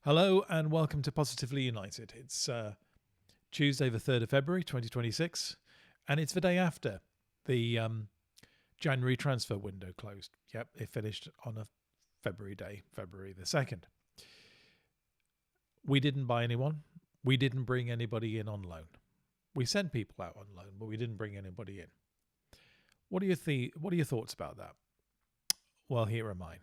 Hello and welcome to Positively United. It's Tuesday the 3rd of February 2026 and it's the day after the January transfer window closed. Yep, it finished on a February day, February the 2nd. We didn't buy anyone. We didn't bring anybody in on loan. We sent people out on loan, but we didn't bring anybody in. What are your thoughts about that? Well, here are mine.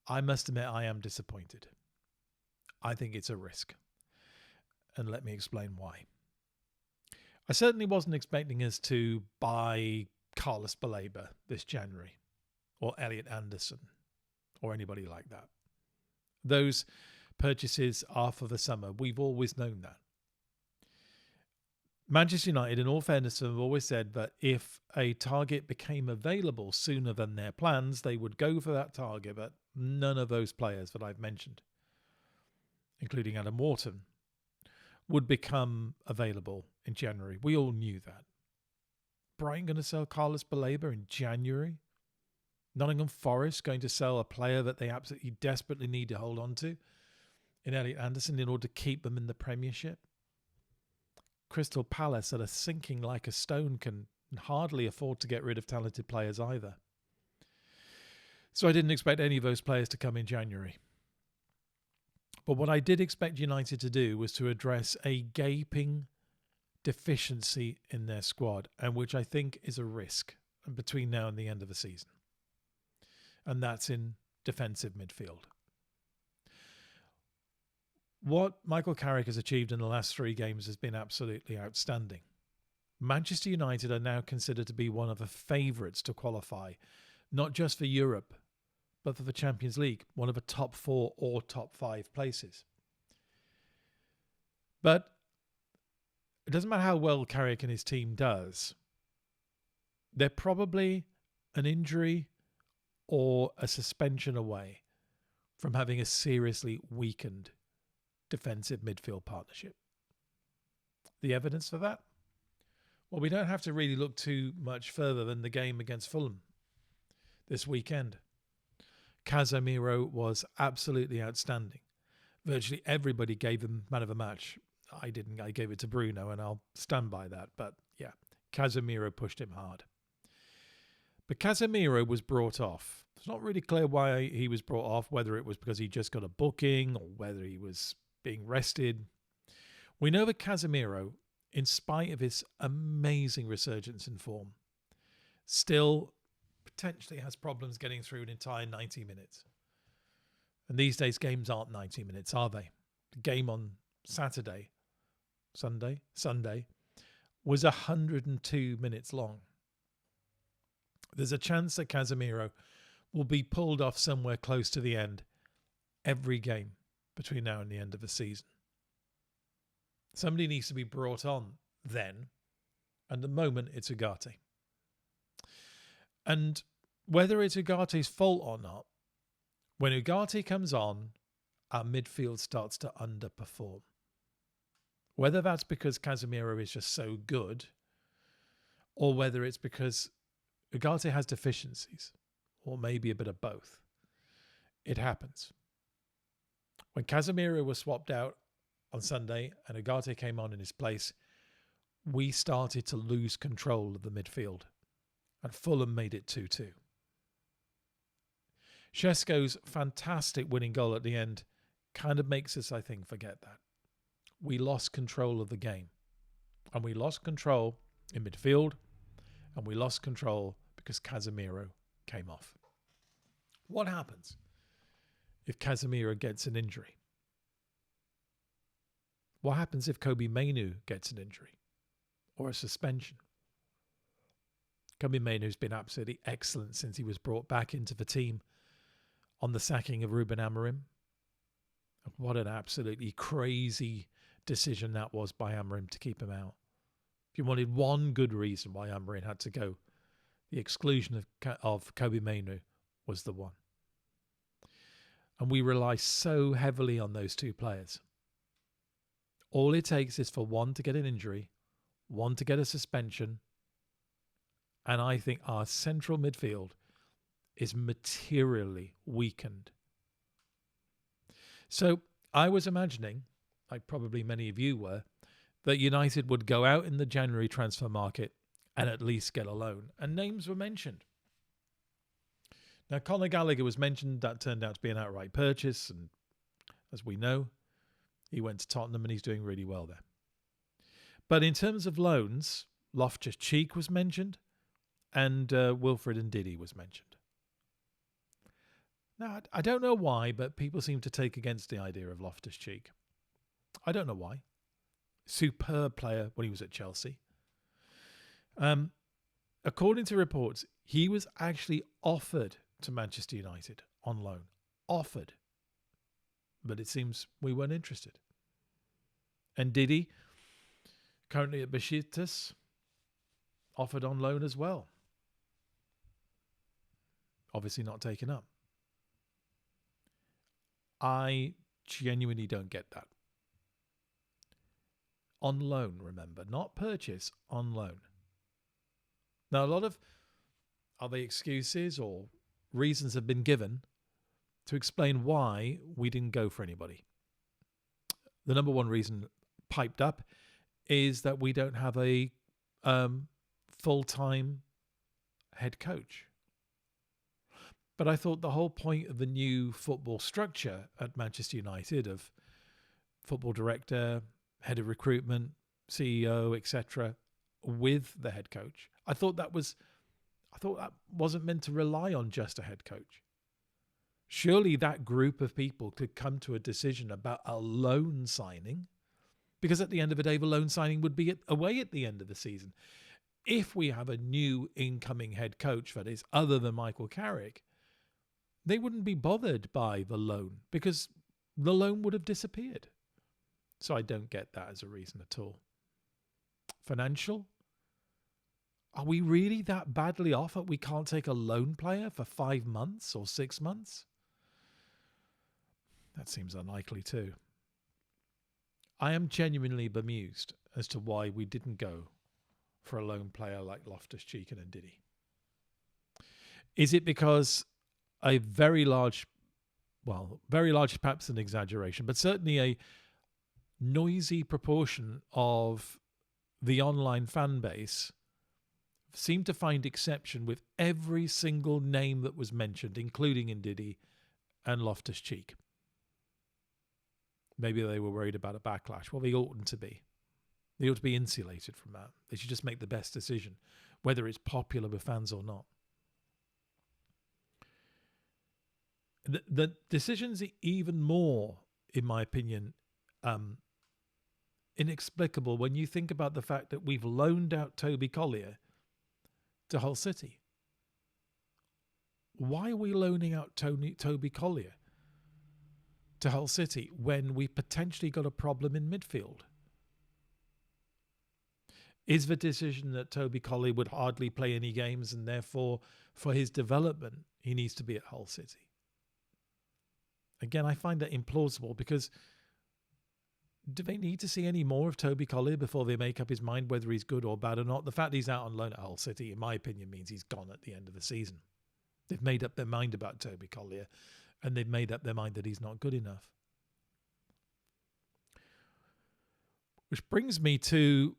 I must admit I am disappointed. I think it's a risk. And let me explain why. I certainly wasn't expecting us to buy Carlos Baleba this January or Elliot Anderson or anybody like that. Those purchases are for the summer. We've always known that. Manchester United, in all fairness, have always said that if a target became available sooner than their plans, they would go for that target, but none of those players that I've mentioned, including Adam Wharton, would become available in January. We all knew that. Brighton going to sell Carlos Baleba in January? Nottingham Forest going to sell a player that they absolutely desperately need to hold on to in Elliot Anderson in order to keep them in the Premiership? Crystal Palace, that are sinking like a stone, can hardly afford to get rid of talented players either. So I didn't expect any of those players to come in January. But what I did expect United to do was to address a gaping deficiency in their squad, and which I think is a risk between now and the end of the season. And that's in defensive midfield. What Michael Carrick has achieved in the last 3 games has been absolutely outstanding. Manchester United are now considered to be one of the favourites to qualify, not just for Europe, but for the Champions League, one of the top 4 or top 5 places. But it doesn't matter how well Carrick and his team does. They're probably an injury or a suspension away from having a seriously weakened defensive midfield partnership. The evidence for that? Well, we don't have to really look too much further than the game against Fulham this weekend. Casemiro was absolutely outstanding. Virtually everybody gave him man of the match. I didn't. I gave it to Bruno, and I'll stand by that. But yeah, Casemiro pushed him hard. But Casemiro was brought off. It's not really clear why he was brought off, whether it was because he just got a booking or whether he was being rested. We know that Casemiro, in spite of his amazing resurgence in form, still potentially has problems getting through an entire 90 minutes. And these days, games aren't 90 minutes, are they? The game on Sunday, was 102 minutes long. There's a chance that Casemiro will be pulled off somewhere close to the end every game between now and the end of the season. Somebody needs to be brought on then, and at the moment it's Ugarte. And whether it's Ugarte's fault or not, when Ugarte comes on, our midfield starts to underperform. Whether that's because Casemiro is just so good, or whether it's because Ugarte has deficiencies, or maybe a bit of both, it happens. When Casemiro was swapped out on Sunday and Ugarte came on in his place, we started to lose control of the midfield. And Fulham made it 2-2. Šeško's fantastic winning goal at the end kind of makes us, I think, forget that. We lost control of the game. And we lost control in midfield. And we lost control because Casemiro came off. What happens if Casemiro gets an injury? What happens if Kobbie Mainoo gets an injury or a suspension? Kobbie Mainoo's been absolutely excellent since he was brought back into the team on the sacking of Ruben Amorim. What an absolutely crazy decision that was by Amorim to keep him out. If you wanted one good reason why Amorim had to go, the exclusion of Kobbie Mainoo was the one. And we rely so heavily on those 2 players. All it takes is for one to get an injury, one to get a suspension, and I think our central midfield is materially weakened. So I was imagining, like probably many of you were, that United would go out in the January transfer market and at least get a loan. And names were mentioned. Now, Conor Gallagher was mentioned. That turned out to be an outright purchase. And as we know, he went to Tottenham and he's doing really well there. But in terms of loans, Loftus-Cheek was mentioned and Wilfred Ndidi was mentioned. Now, I don't know why, but people seem to take against the idea of Loftus-Cheek. I don't know why. Superb player when he was at Chelsea. According to reports, he was actually offered to Manchester United on loan. Offered. But it seems we weren't interested. And Ndidi, currently at Besiktas, offered on loan as well. Obviously not taken up. I genuinely don't get that. On loan, remember, not purchase, on loan. Now, a lot of other excuses or reasons have been given to explain why we didn't go for anybody. The number one reason piped up is that we don't have a full-time head coach. But I thought the whole point of the new football structure at Manchester United of football director, head of recruitment, CEO, etc., with the head coach, I thought that wasn't meant to rely on just a head coach. Surely that group of people could come to a decision about a loan signing, because at the end of the day, the loan signing would be away at the end of the season. If we have a new incoming head coach that is other than Michael Carrick, they wouldn't be bothered by the loan because the loan would have disappeared. So I don't get that as a reason at all. Financial? Are we really that badly off that we can't take a loan player for 5 months or 6 months? That seems unlikely too. I am genuinely bemused as to why we didn't go for a loan player like Loftus-Cheek and Ndidi. Is it because a very large is perhaps an exaggeration, but certainly a noisy proportion of the online fan base seemed to find exception with every single name that was mentioned, including Ndidi and Loftus-Cheek? Maybe they were worried about a backlash. Well, they oughtn't to be. They ought to be insulated from that. They should just make the best decision, whether it's popular with fans or not. The decision's even more, in my opinion, inexplicable when you think about the fact that we've loaned out Toby Collier to Hull City. Why are we loaning out Toby Collier to Hull City when we potentially got a problem in midfield? Is the decision that Toby Collier would hardly play any games and therefore for his development he needs to be at Hull City? Again, I find that implausible because do they need to see any more of Toby Collier before they make up his mind whether he's good or bad or not? The fact he's out on loan at Hull City, in my opinion, means he's gone at the end of the season. They've made up their mind about Toby Collier and they've made up their mind that he's not good enough. Which brings me to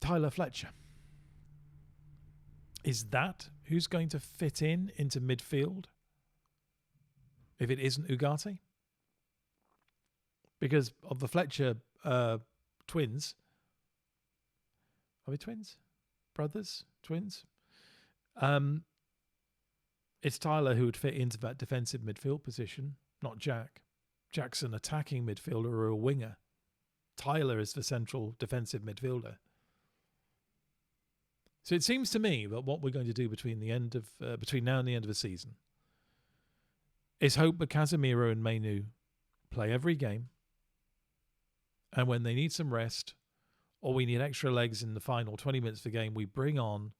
Tyler Fletcher. Is that who's going to fit into midfield if it isn't Ugarte? Because of the Fletcher twins. Are we twins? Brothers? Twins? It's Tyler who would fit into that defensive midfield position, not Jack. Jack's an attacking midfielder or a winger. Tyler is the central defensive midfielder. So it seems to me that what we're going to do between now and the end of the season is hope that Casemiro and Mainu play every game, and when they need some rest or we need extra legs in the final 20 minutes of the game, we bring on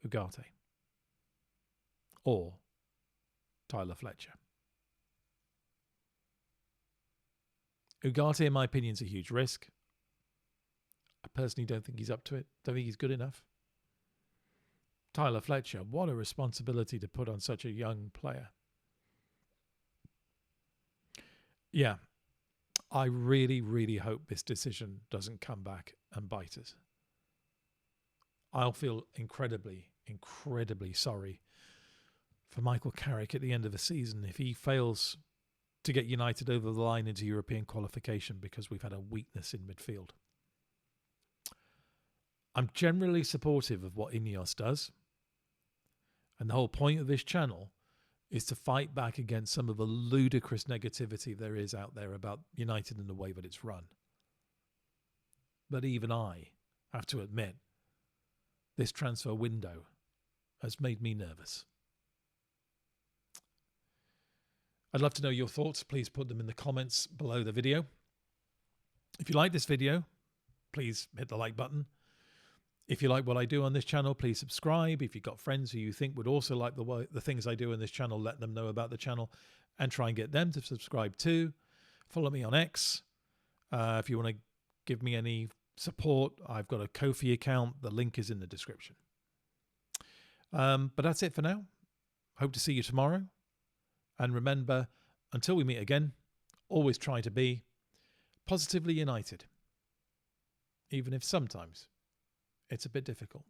Ugarte or Tyler Fletcher. Ugarte, in my opinion, is a huge risk. I personally don't think he's up to it. Don't think he's good enough. Tyler Fletcher, what a responsibility to put on such a young player. Yeah, I really, really hope this decision doesn't come back and bite us. I'll feel incredibly, incredibly sorry for Michael Carrick at the end of the season if he fails to get United over the line into European qualification because we've had a weakness in midfield. I'm generally supportive of what Ineos does. And the whole point of this channel is to fight back against some of the ludicrous negativity there is out there about United and the way that it's run. But even I have to admit, this transfer window has made me nervous. I'd love to know your thoughts. Please put them in the comments below the video. If you like this video, please hit the like button. If you like what I do on this channel, please subscribe. If you've got friends who you think would also like the things I do in this channel, let them know about the channel and try and get them to subscribe too. Follow me on X. If you want to give me any support, I've got a Ko-fi account. The link is in the description. But that's it for now. Hope to see you tomorrow. And remember, until we meet again, always try to be positively united, even if sometimes it's a bit difficult.